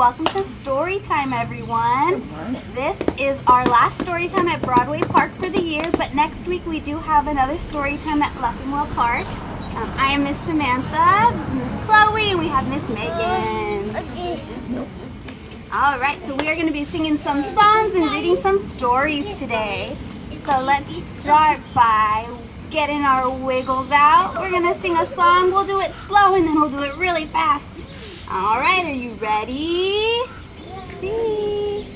welcome to Storytime, everyone. This is our last Storytime at Broadway Park for the year, but next week we do have another Storytime at Leffingwell Park. I am Miss Samantha, this is Miss Chloe, and we have Miss Megan. All right, so we are going to be singing some songs and reading some stories today. So let's start by getting our wiggles out. We're going to sing a song. We'll do it slow and then we'll do it really fast. All right, are you ready? See.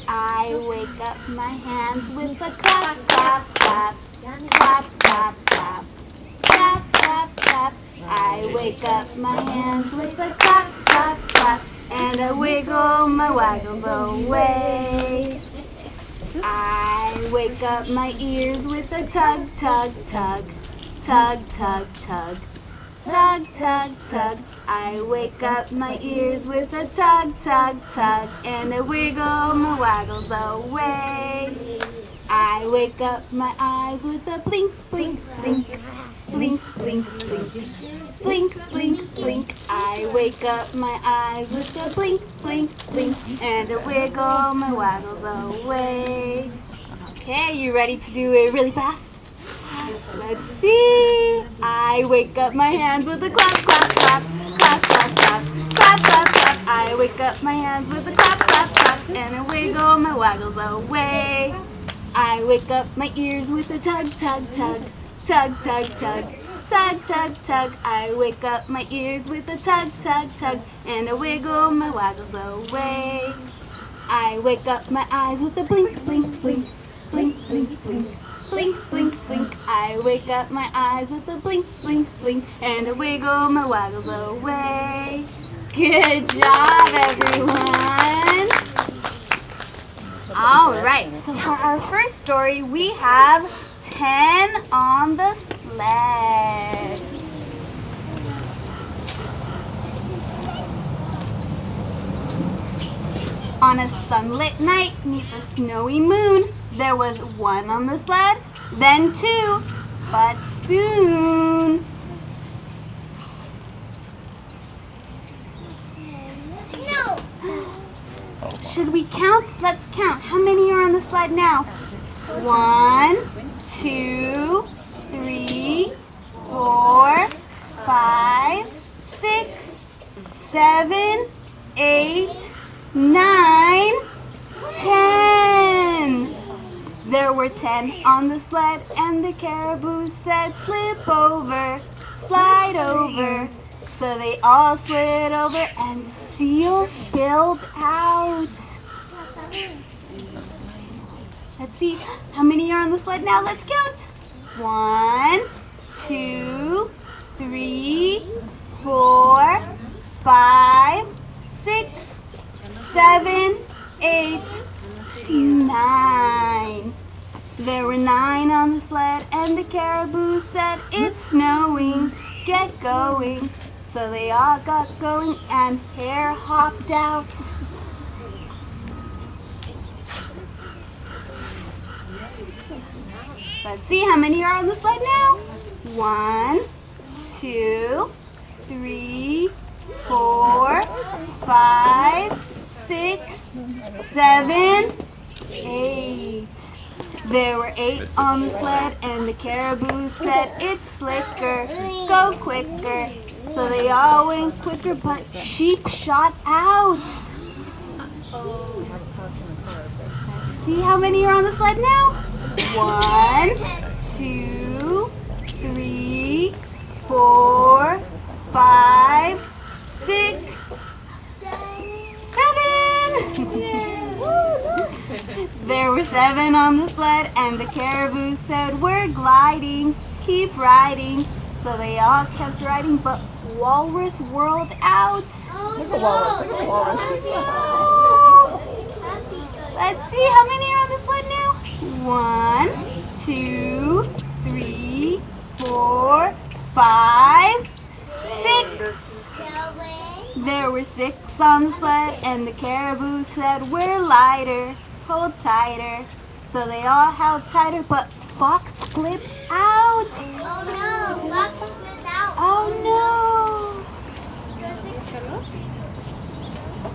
I wake up my hands with a clap, clap, clap. Clap, clap, clap. Clap, clap, clap. I wake up my hands with a clap, clap, clap. And I wiggle my waggles away. I wake up my ears with a tug, tug, tug. Tug, tug, tug. Tug, tug, tug. I wake up my ears with a tug, tug, tug. And I wiggle my waggles away. I wake up my eyes with a blink, blink, blink. Blink, blink, blink. Blink, blink, blink. I wake up my eyes with a blink, blink, blink. And I wiggle my waggles away. Okay, you ready to do it really fast? Let's see. I wake up my hands with a clap, clap, clap. Clap, clap, clap. Clap, clap, clap. I wake up my hands with a clap, clap, clap. And I wiggle my waggles away. I wake up my ears with a tug, tug, tug. Tug, tug, tug. Tug, tug, tug. I wake up my ears with a tug, tug, tug. And I wiggle my waggles away. I wake up my eyes with a blink, blink, blink. Blink, blink, blink. Blink, blink, blink. I wake up my eyes with a blink, blink, blink. And I wiggle my waggles away. Good job, everyone. All right, so for our first story, we have 10 on the sled. On a sunlit night, neath a snowy moon, there was one on the sled, then two, but soon. No! Should we count? Let's count. How many are on the sled now? 1, 2, 3, 4, 5, 6, 7, 8, 9, 10. There were 10 on the sled, and the caribou said, slip over, slide over. So they all slid over, and Seal spilled out. Let's see, how many are on the sled now? Let's count. 1, 2, 3, 4, 5, 6, 7, 8, 9. There were 9 on the sled, and the caribou said, it's snowing, get going. So they all got going, and Hare hopped out. Let's see, how many are on the sled now? 1, 2, 3, 4, 5, 6, 7, 8. There were 8 on the sled, and the caribou said, it's slicker, go quicker. So they all went quicker, but Sheep shot out. Let's see, how many are on the sled now? 1, 2, 3, 4, 5, 6, 7. There were 7 on the sled, and the caribou said, we're gliding, keep riding. So they all kept riding, but Walrus whirled out. Look at Walrus, look at Walrus. Let's see, how many are on the sled now? 1, 2, 3, 4, 5, 6. There were 6 on the sled, and the caribou said, we're lighter, hold tighter. So they all held tighter, but Fox flipped out. Oh no, Fox flipped out. Oh no.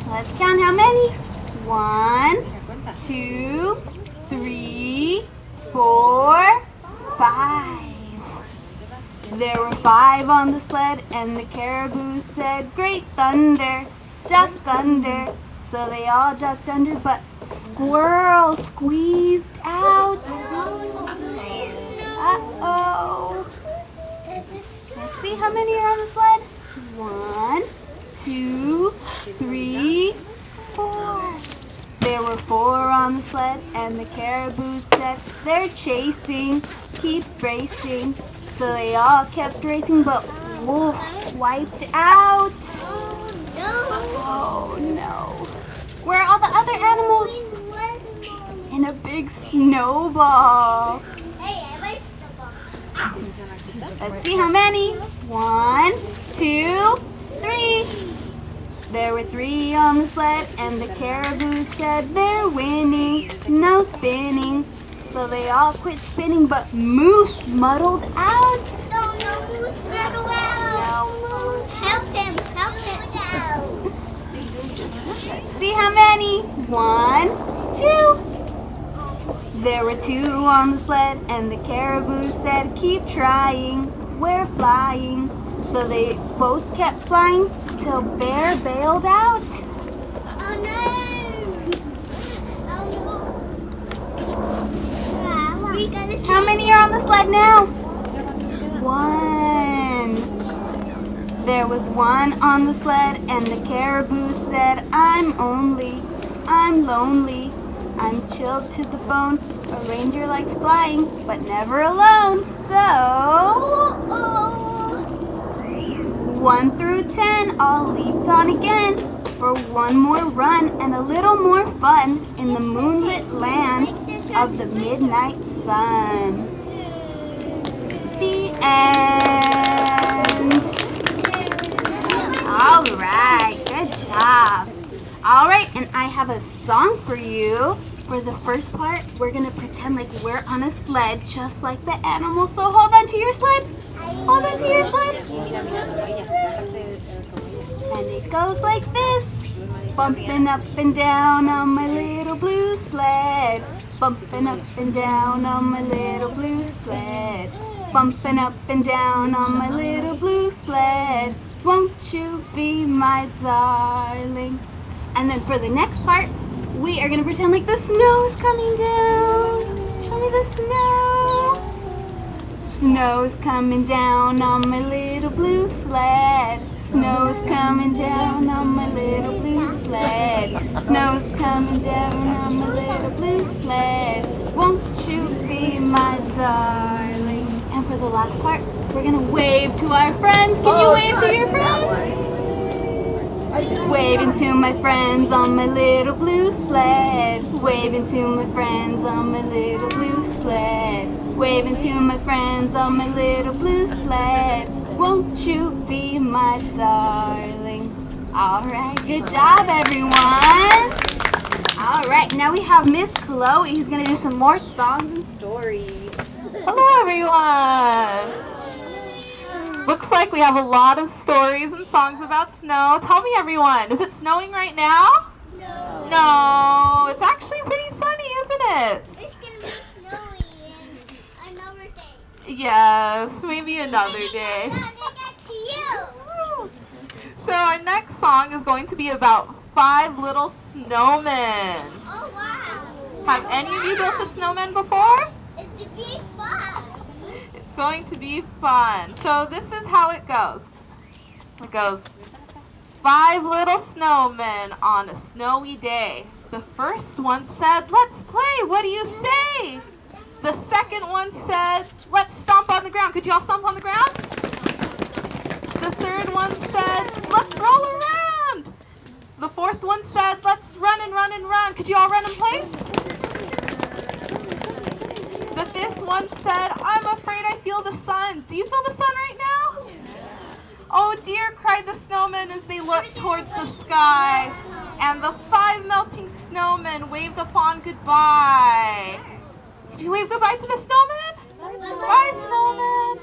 Let's count how many. 1, 2, 3, 4, 5. There were 5 on the sled, and the caribou said, "Great thunder, duck thunder." So they all ducked under, but Squirrel squeezed out. Uh-oh. Let's see how many are on the sled. 1, 2, 3, 4. There were 4 on the sled, and the caribou said, "They're chasing, keep racing." So they all kept racing, but Wolf wiped out. Oh no. Where are all the other animals? In a big snowball. Let's see how many. 1, 2, 3. There were 3 on the sled, and the caribou said, "They're winning, no spinning." So they all quit spinning, but Moose muddled out. No, Moose, muddle out. No, Moose. Help him out. Let's see how many. 1, 2. There were 2 on the sled, and the caribou said, "Keep trying, we're flying." So they both kept flying till Bear bailed out. Oh no! How many are on the sled now? 1. There was 1 on the sled, and the caribou said, I'm lonely. I'm chilled to the bone. A ranger likes flying, but never alone. So, 1 through 10 all leaped on again for one more run and a little more fun in the moonlit land of the midnight sun. The end. All right, good job. All right, and I have a song for you. For the first part, we're gonna pretend like we're on a sled, just like the animals. So hold on to your sled. Hold on to your sled. And it goes like this. Bumping up and down on my little blue sled. Bumping up and down on my little blue sled. Bumping up and down on my little blue sled. Won't you be my darling? And then for the next part, we are going to pretend like the snow is coming down. Show me the snow. Snow's coming down on my little blue sled. Snow's coming down on my little blue sled. Snow's coming down on my little blue sled. Won't you be my darling? And for the last part, we're going to wave to our friends. Can you wave to your friends? Waving to my friends on my little blue sled. Waving to my friends on my little blue sled. Waving to my friends on my little blue sled. Won't you be my darling? All right, good job, everyone. All right, now we have Miss Chloe who's going to do some more songs and stories. Hello, everyone. Looks like we have a lot of stories and songs about snow. Tell me, everyone, is it snowing right now? No. No, it's actually pretty sunny, isn't it? It's going to be snowy and another day. Yes, maybe another day. So our next song is going to be about 5 little snowmen. Oh, wow. Have any of you built a snowman before? It's to be fun. It's going to be fun. So this is how it goes. It goes, 5 little snowmen on a snowy day. The first one said, let's play, what do you say? The second one said, let's stomp on the ground. Could you all stomp on the ground? The third one said, let's roll around. The fourth one said, let's run and run and run. Could you all run in place? The fifth one said, I'm afraid I feel the sun. Do you feel the sun right now? Oh dear, cried the snowmen as they looked towards the sky. And the 5 melting snowmen waved upon goodbye. Did you wave goodbye to the snowman? Bye, snowman.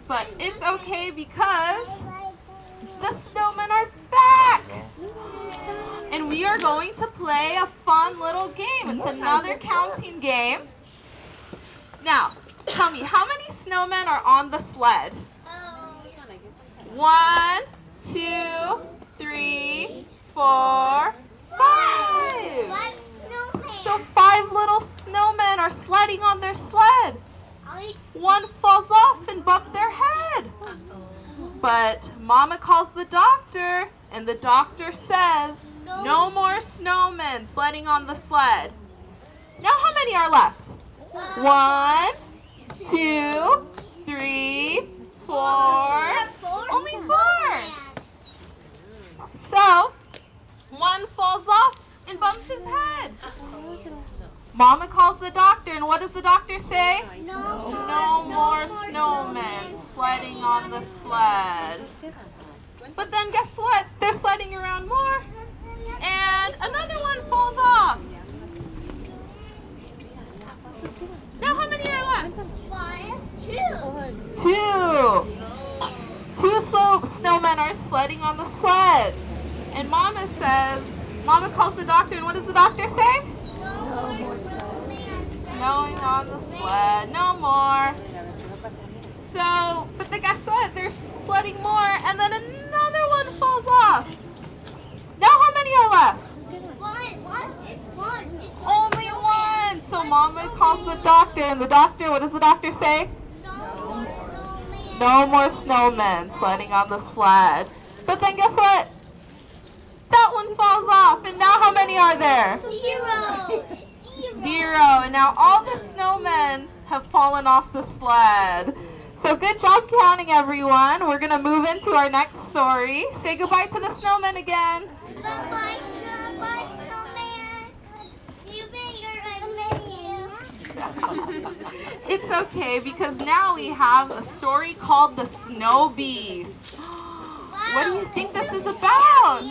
But it's okay because the snowmen are back. we are going to play a fun little game. It's another counting game. Now, tell me, how many snowmen are on the sled? 1, 2, 3, 4, 5. So 5 little snowmen are sledding on their sled. One falls off and bumps their head. But Mama calls the doctor, and the doctor says, no more snowmen sledding on the sled. Now how many are left? 1, 2, 3, 4. Only 4. So, one falls off and bumps his head. Mama calls the doctor, and what does the doctor say? No more snowmen sledding on the sled. But then guess what? They're sledding around more, and another one falls off. Now how many are left? 2. 2 snowmen are sledding on the sled. And Mama calls the doctor, and what does the doctor say? Snowing on the sled, no more. So, but then guess what? They're sledding more, and then another one falls off. Now how many are left? Only 1. So Mama calls the doctor, and the doctor, what does the doctor say? No more snowmen sledding on the sled. But then guess what? That one falls off, and now how many are there? 0. And now all the snowmen have fallen off the sled. So good job counting, everyone. We're going to move into our next story. Say goodbye to the snowmen again. Bye-bye, snowman. It's okay, because now we have a story called The Snow Beast. What do you think this is about?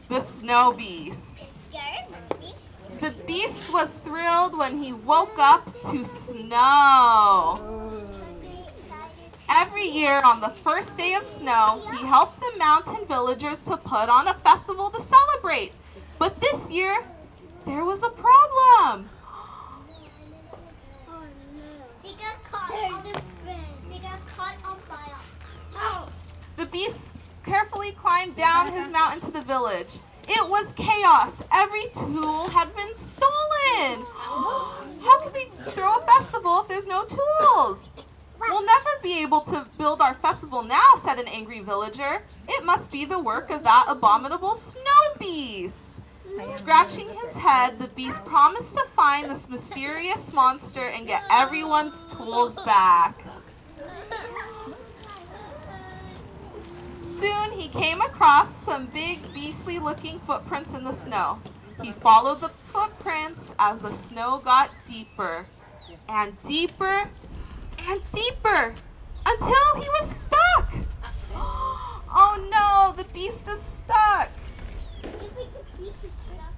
The Snow Beast. The beast was thrilled when he woke up to snow. Every year on the first day of snow, he helped the mountain villagers to put on a festival to celebrate. But this year, there was a problem. They got caught on fire. The beast carefully climbed down his mountain to the village. It was chaos. Every tool had been stolen. How could they throw a festival if there's no tools? We'll never be able to build our festival now, said an angry villager. It must be the work of that abominable snow beast. Scratching his head, the beast promised to find this mysterious monster and get everyone's tools back. Soon he came across some big beastly-looking footprints in the snow. He followed the footprints as the snow got deeper and deeper and deeper until he was stuck. Oh no, the beast is stuck.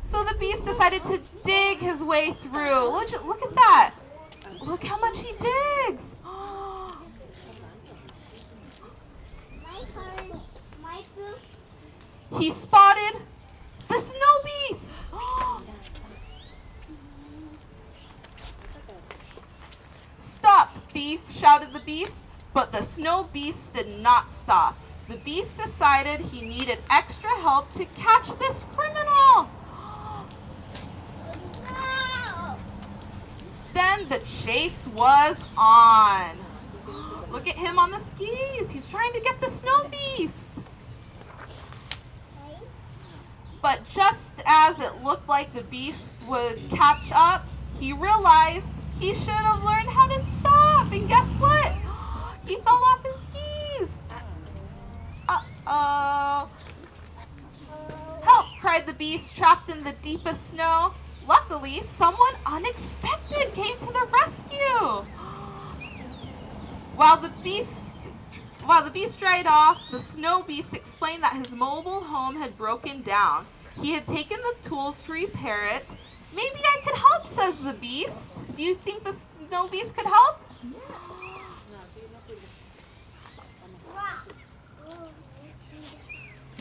So the beast decided to dig his way through. Look at that. Look how much he digs. He spotted the snow beast. Stop, thief, shouted the beast. But the snow beast did not stop. The beast decided he needed extra help to catch this criminal. Then the chase was on. Look at him on the skis. He's trying to get the snow beast. But just as it looked like the beast would catch up, he realized he should have learned how to stop. And guess what? He fell off his skis. Uh-oh. Help, cried the beast, trapped in the deepest snow. Luckily, someone unexpected came to the rescue. While the beast dried off, the snow beast explained that his mobile home had broken down. He had taken the tools to repair it. Maybe I could help, says the beast. Do you think the snow beast could help?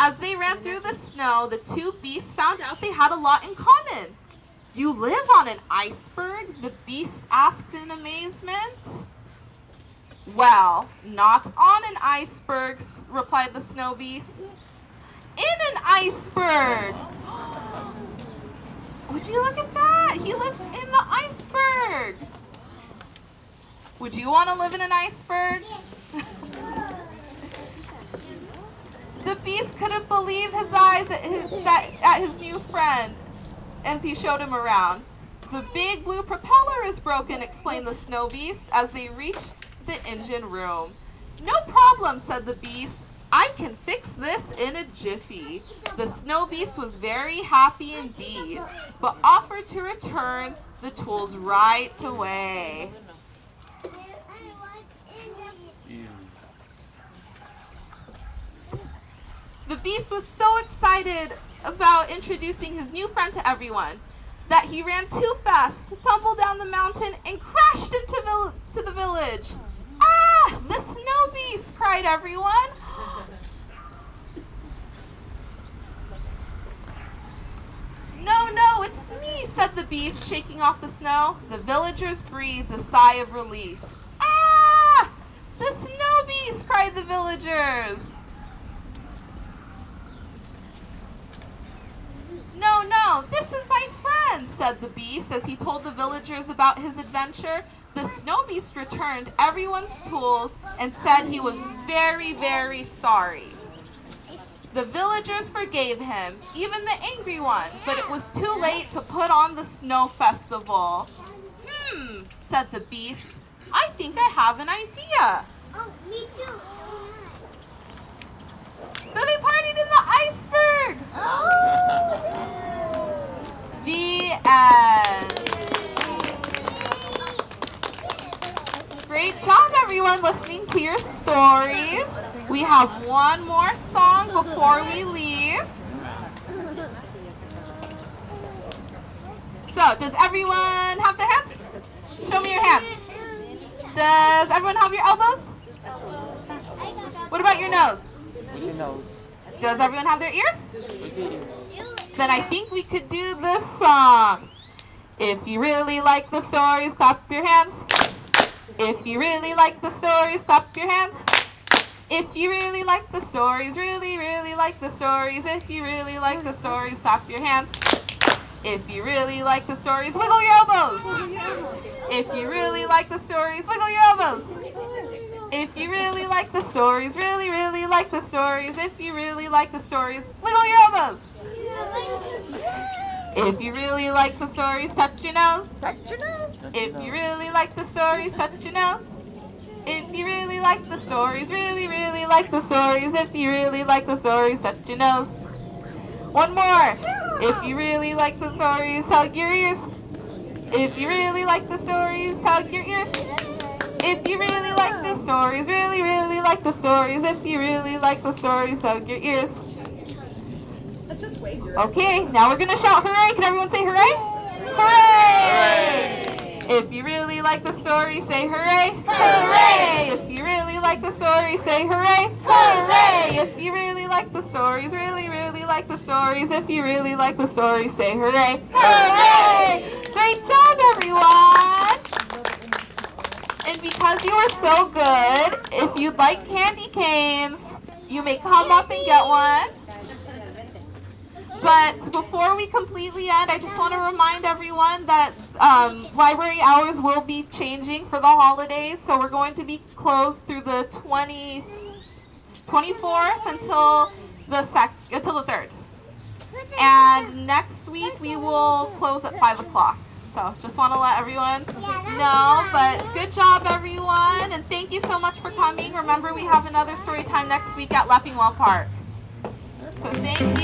As they ran through the snow, the two beasts found out they had a lot in common. You live on an iceberg? The beast asked in amazement. Well, not on an iceberg, replied the snow beast. In an iceberg! Would you look at that? He lives in the iceberg. Would you want to live in an iceberg? The beast couldn't believe his eyes at his new friend as he showed him around. The big blue propeller is broken, explained the snow beast as they reached the engine room. No problem, said the beast. I can fix this in a jiffy. The snow beast was very happy indeed, but offered to return the tools right away. The beast was so excited about introducing his new friend to everyone that he ran too fast, tumbled down the mountain, and crashed into the village. Ah, the snow beast, cried everyone. No, it's me, said the beast, shaking off the snow. The villagers breathed a sigh of relief. Ah, the snow beast, cried the villagers. No, this is my friend, said the beast as he told the villagers about his adventure. The snow beast returned everyone's tools and said he was very, very sorry. The villagers forgave him, even the angry one, but it was too late to put on the snow festival. Said the beast. I think I have an idea. Oh, me too. So they partied in the iceberg. The end. Great job, everyone, listening to your stories. We have one more song before we leave. So, does everyone have their hands? Show me your hands. Does everyone have your elbows? What about your nose? With your nose. Does everyone have their ears? With your ears. Then I think we could do this song. If you really like the stories, clap your hands. If you really like the stories, clap your hands. If you really like the stories, really, really like the stories. If you really like the stories, clap your hands. If you really like the stories, wiggle your elbows. If you really like the stories, wiggle your elbows. If you really like the stories, really, really like the stories. If you really like the stories, wiggle your elbows. If you really like the stories, touch your nose. Touch your nose. If you really like the stories, touch your nose. If you really like the stories, really, really like the stories. If you really like the stories, touch your nose. One more. If you really like the stories, hug your ears. If you really like the stories, hug your ears. If you really like the stories, really, really like the stories. If you really like the stories, hug your ears. Okay, now we're gonna shout hooray. Can everyone say hooray? Hooray! If you really like the story, say hooray. Hooray! If you really like the story, say hooray. Hooray! If you really like the stories, really, really like the stories. If you really like the stories, say hooray. Hooray! Great job, everyone! And because you were so good, if you'd like candy canes, you may come up and get one. But before we completely end, I just want to remind everyone that library hours will be changing for the holidays. So we're going to be closed through the 24th until the 3rd. And next week we will close at 5 o'clock. So just want to let everyone know. But good job, everyone. And thank you so much for coming. Remember, we have another story time next week at Leffingwell Park. So thank you.